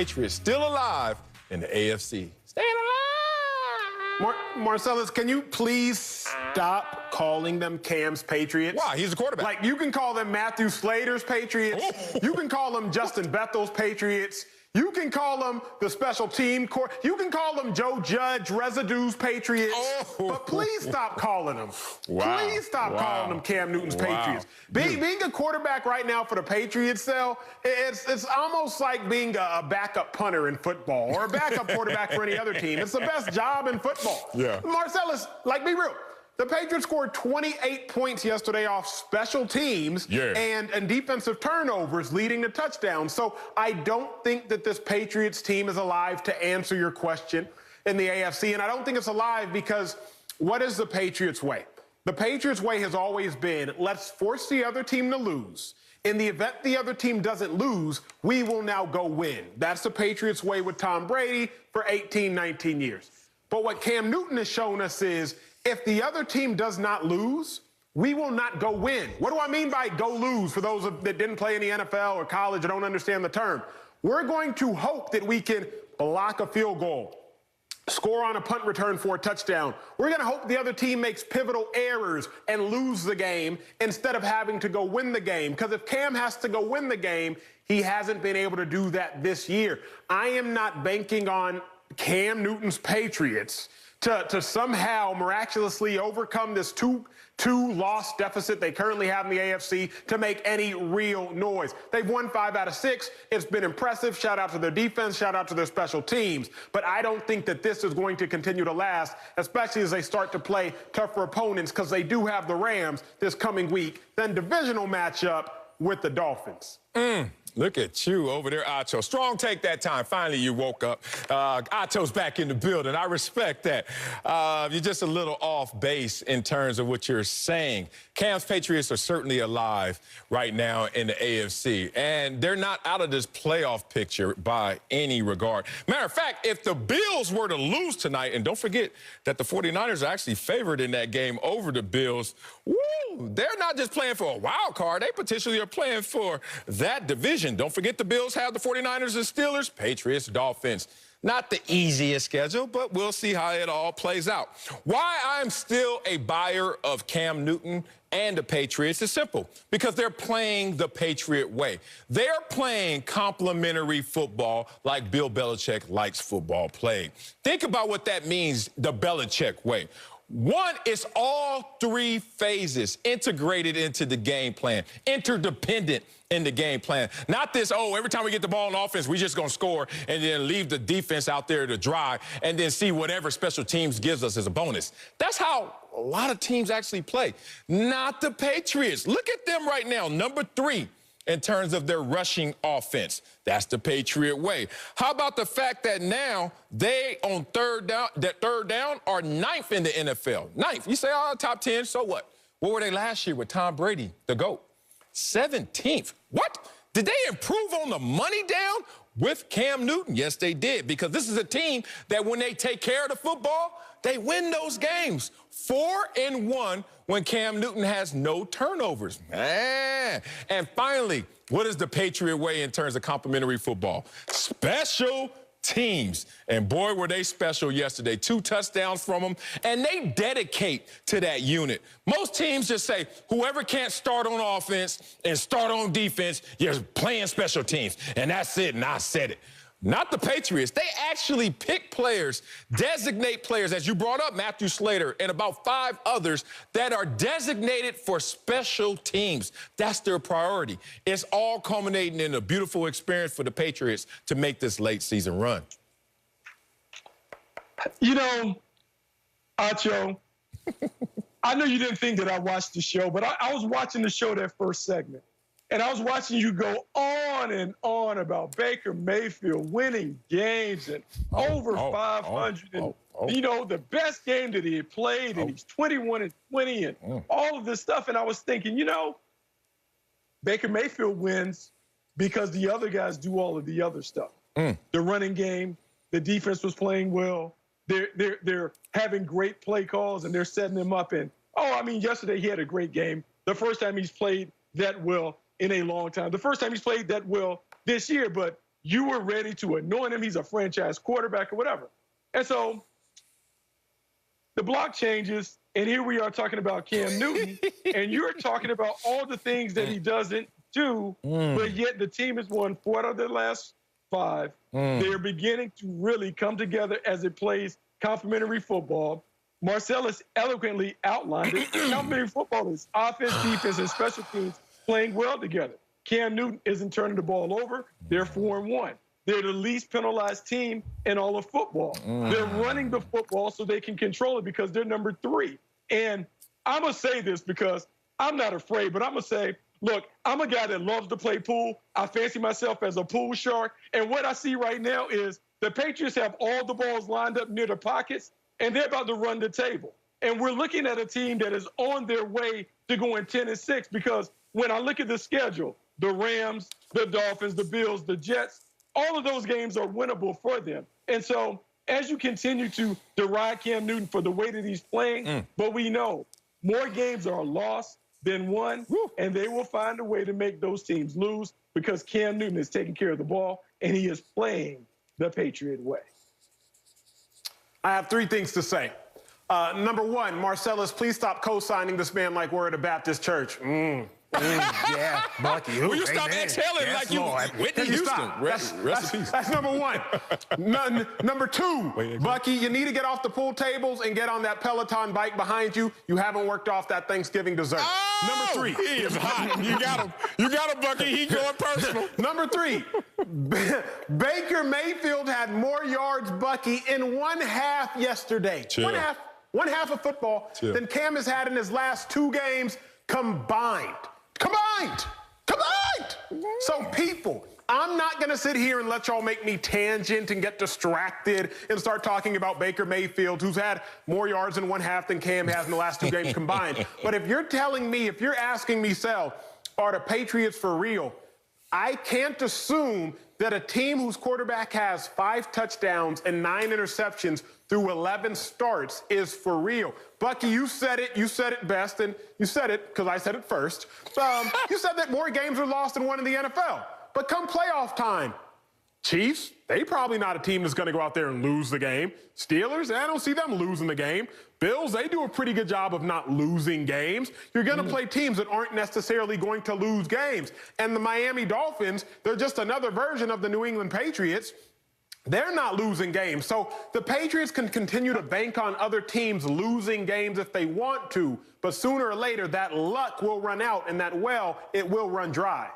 Patriots still alive in the AFC. Staying alive. Marcellus, can you please stop calling them Cam's Patriots? Why? He's the quarterback. Like, you can call them Matthew Slater's Patriots. You can call them Justin Bethel's Patriots. You can call them the special team core. You can call them Joe Judge Residue's Patriots. But please stop calling them. Please stop calling them Cam Newton's Patriots. Being a quarterback right now for the Patriots, it's almost like being a backup punter in football or a backup quarterback for any other team. It's the best job in football. Yeah. Marcellus, like, be real. The Patriots scored 28 points yesterday off special teams and defensive turnovers leading to touchdowns. So I don't think that this Patriots team is alive to answer your question in the AFC. And I don't think it's alive because what is the Patriots way? The Patriots way has always been, let's force the other team to lose. In the event the other team doesn't lose, we will now go win. That's the Patriots way with Tom Brady for 18, 19 years. But what Cam Newton has shown us is, if the other team does not lose, we will not go win. What do I mean by go lose for those that didn't play in the NFL or college or don't understand the term? We're going to hope that we can block a field goal, score on a punt return for a touchdown. We're going to hope the other team makes pivotal errors and lose the game instead of having to go win the game. Because if Cam has to go win the game, he hasn't been able to do that this year. I am not banking on Cam Newton's Patriots to somehow miraculously overcome this two-loss deficit they currently have in the AFC to make any real noise. They've won 5 out of 6. It's been impressive. Shout out to their defense. Shout out to their special teams. But I don't think that this is going to continue to last, especially as they start to play tougher opponents, because they do have the Rams this coming week, then divisional matchup with the Dolphins. Look at you over there, Acho. Strong take that time. Finally, you woke up. Acho's back in the building. I respect that. You're just a little off base in terms of what you're saying. Cam's Patriots are certainly alive right now in the AFC, and they're not out of this playoff picture by any regard. Matter of fact, if the Bills were to lose tonight, and don't forget that the 49ers are actually favored in that game over the Bills, they're not just playing for a wild card. They potentially are playing for that division. Don't forget the Bills have the 49ers and Steelers, Patriots, Dolphins. Not the easiest schedule, but we'll see how it all plays out. Why I'm still a buyer of Cam Newton and the Patriots is simple, because they're playing the Patriot way. They're playing complementary football like Bill Belichick likes football played. Think about what that means, the Belichick way. One is all 3 phases integrated into the game plan, interdependent in the game plan. Not this, every time we get the ball in offense, we're just going to score and then leave the defense out there to dry and then see whatever special teams gives us as a bonus. That's how a lot of teams actually play. Not the Patriots. Look at them right now, number 3 in terms of their rushing offense. That's the Patriot way. How about the fact that now they, on third down, are 9th in the NFL? 9th. You say, top 10, so what? What were they last year with Tom Brady, the GOAT? 17th. What? Did they improve on the money down with Cam Newton? Yes, they did, because this is a team that when they take care of the football, they win those games. 4-1 when Cam Newton has no turnovers. And finally, what is the Patriot way in terms of complimentary football? Special teams. And boy, were they special yesterday. 2 touchdowns from them, and they dedicate to that unit. Most teams just say, whoever can't start on offense and start on defense, you're playing special teams. And that's it, and I said it. Not the Patriots. They actually pick players, designate players, as you brought up, Matthew Slater, and about 5 others that are designated for special teams. That's their priority. It's all culminating in a beautiful experience for the Patriots to make this late season run. You know, Acho, I know you didn't think that I watched the show, but I was watching the show, that first segment. And I was watching you go on and on about Baker Mayfield winning games and over 500. You know, the best game that he had played, and he's 21-20 and all of this stuff. And I was thinking, you know, Baker Mayfield wins because the other guys do all of the other stuff. The running game, the defense was playing well. They're having great play calls, and they're setting them up. And, I mean, yesterday he had a great game. The first time he's played that well in a long time. The first time he's played that well this year, but you were ready to anoint him. He's a franchise quarterback or whatever. And so the block changes, and here we are talking about Cam Newton, and you're talking about all the things that he doesn't do, but yet the team has won 4 out of their last 5. They're beginning to really come together as it plays complementary football. Marcellus eloquently outlined it. Complementary football is offense, defense, and special teams playing well together. Cam Newton isn't turning the ball over. They're 4-1. They're the least penalized team in all of football. They're running the football so they can control it because they're number 3. And I'm going to say this because I'm not afraid, but I'm going to say, look, I'm a guy that loves to play pool. I fancy myself as a pool shark. And what I see right now is the Patriots have all the balls lined up near the pockets, and they're about to run the table. And we're looking at a team that is on their way to going 10-6 because when I look at the schedule, the Rams, the Dolphins, the Bills, the Jets, all of those games are winnable for them. And so as you continue to deride Cam Newton for the way that he's playing, but we know more games are lost than won, and they will find a way to make those teams lose because Cam Newton is taking care of the ball, and he is playing the Patriot way. I have 3 things to say. Number 1, Marcellus, please stop co-signing this man like we're at a Baptist church. Yeah, Bucky. Will you stop exhaling like you Whitney Houston? Rest in peace. That's number 1. Number 2, Bucky, you need to get off the pool tables and get on that Peloton bike behind you. You haven't worked off that Thanksgiving dessert. Oh, Number 3. He is hot. You got him. You got him, Bucky. He going personal. Number 3, Baker Mayfield had more yards, Bucky, in 1/2 yesterday. Chill. One half of football than Cam has had in his last 2 games combined. So people, I'm not going to sit here and let y'all make me tangent and get distracted and start talking about Baker Mayfield, who's had more yards in 1/2 than Cam has in the last 2 games combined. But if you're telling me, if you're asking me, Sal, are the Patriots for real? I can't assume that a team whose quarterback has 5 touchdowns and 9 interceptions through 11 starts is for real. Bucky, you said it best, and you said it because I said it first. You said that more games are lost than won in the NFL. But come playoff time, Chiefs, they probably not a team that's going to go out there and lose the game. Steelers, I don't see them losing the game. Bills, they do a pretty good job of not losing games. You're going to play teams that aren't necessarily going to lose games. And the Miami Dolphins, they're just another version of the New England Patriots. They're not losing games. So the Patriots can continue to bank on other teams losing games if they want to, but sooner or later that luck will run out and that well, it will run dry.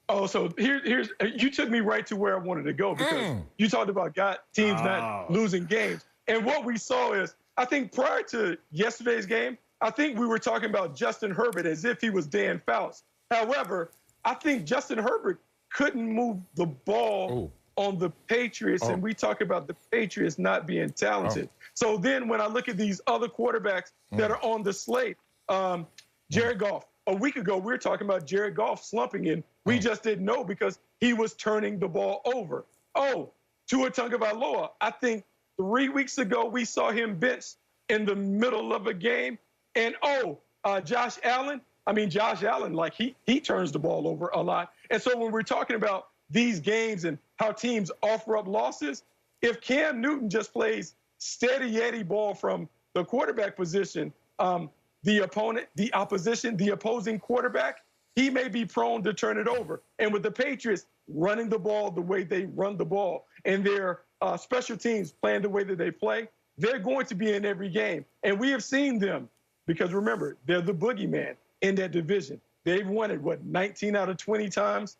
Oh, so here's you took me right to where I wanted to go because you talked about teams not losing games. And what we saw is, I think prior to yesterday's game, I think we were talking about Justin Herbert as if he was Dan Fouts. However, I think Justin Herbert couldn't move the ball on the Patriots, and we talk about the Patriots not being talented. So then when I look at these other quarterbacks that are on the slate, Jared Goff, a week ago, we were talking about Jared Goff slumping in. We just didn't know because he was turning the ball over. Tua Tagovailoa, I think 3 weeks ago, we saw him benched in the middle of a game. And, Josh Allen, like he turns the ball over a lot. And so when we're talking about these games and how teams offer up losses, if Cam Newton just plays steady Eddie ball from the quarterback position, the opposing quarterback, he may be prone to turn it over. And with the Patriots running the ball the way they run the ball and their special teams playing the way that they play, they're going to be in every game. And we have seen them because, remember, they're the boogeyman in that division. They've won it, 19 out of 20 times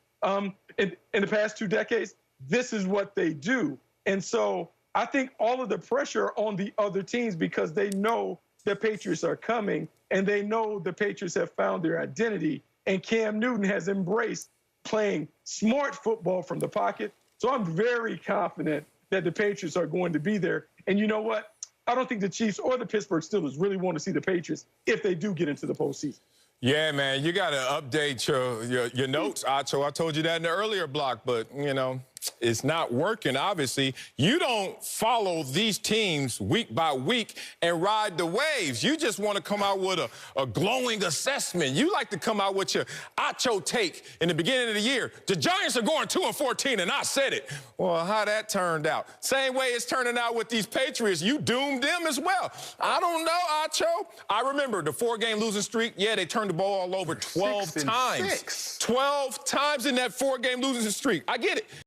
in the past 2 decades? This is what they do. And so I think all of the pressure on the other teams because they know the Patriots are coming and they know the Patriots have found their identity. And Cam Newton has embraced playing smart football from the pocket. So I'm very confident that the Patriots are going to be there. And you know what? I don't think the Chiefs or the Pittsburgh Steelers really want to see the Patriots if they do get into the postseason. Yeah, man, you got to update your notes, Acho. I told you that in the earlier block, but, you know, it's not working, obviously. You don't follow these teams week by week and ride the waves. You just want to come out with a glowing assessment. You like to come out with your Acho take in the beginning of the year. The Giants are going 2-14, and I said it. Well, how that turned out. Same way it's turning out with these Patriots. You doomed them as well. I don't know, Acho. I remember the 4-game losing streak. Yeah, they turned the ball all over 12 times. 12 times in that 4-game losing streak. I get it.